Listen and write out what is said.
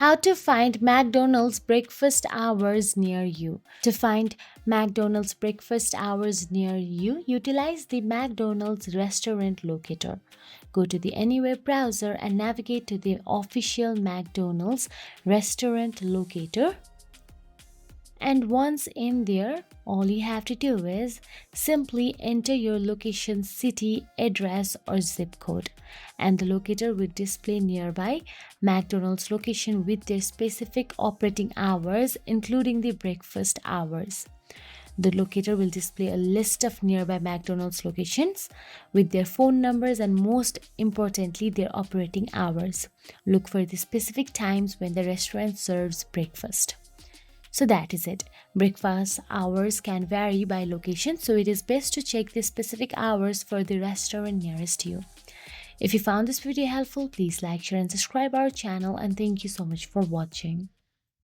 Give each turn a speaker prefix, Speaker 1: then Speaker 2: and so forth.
Speaker 1: How to find McDonald's breakfast hours near you. To find McDonald's breakfast hours near you, utilize the McDonald's restaurant locator. Go to the Anywhere browser and navigate to the official McDonald's restaurant locator. And once in there, all you have to do is simply enter your location, city, address, or zip code, and the locator will display nearby McDonald's location with their specific operating hours, including the breakfast hours. The locator will display a list of nearby McDonald's locations with their phone numbers and, most importantly, their operating hours. Look for the specific times when the restaurant serves breakfast. So that is it. Breakfast hours can vary by location, so it is best to check the specific hours for the restaurant nearest you. If you found this video helpful, please like, share and subscribe our channel, and thank you so much for watching.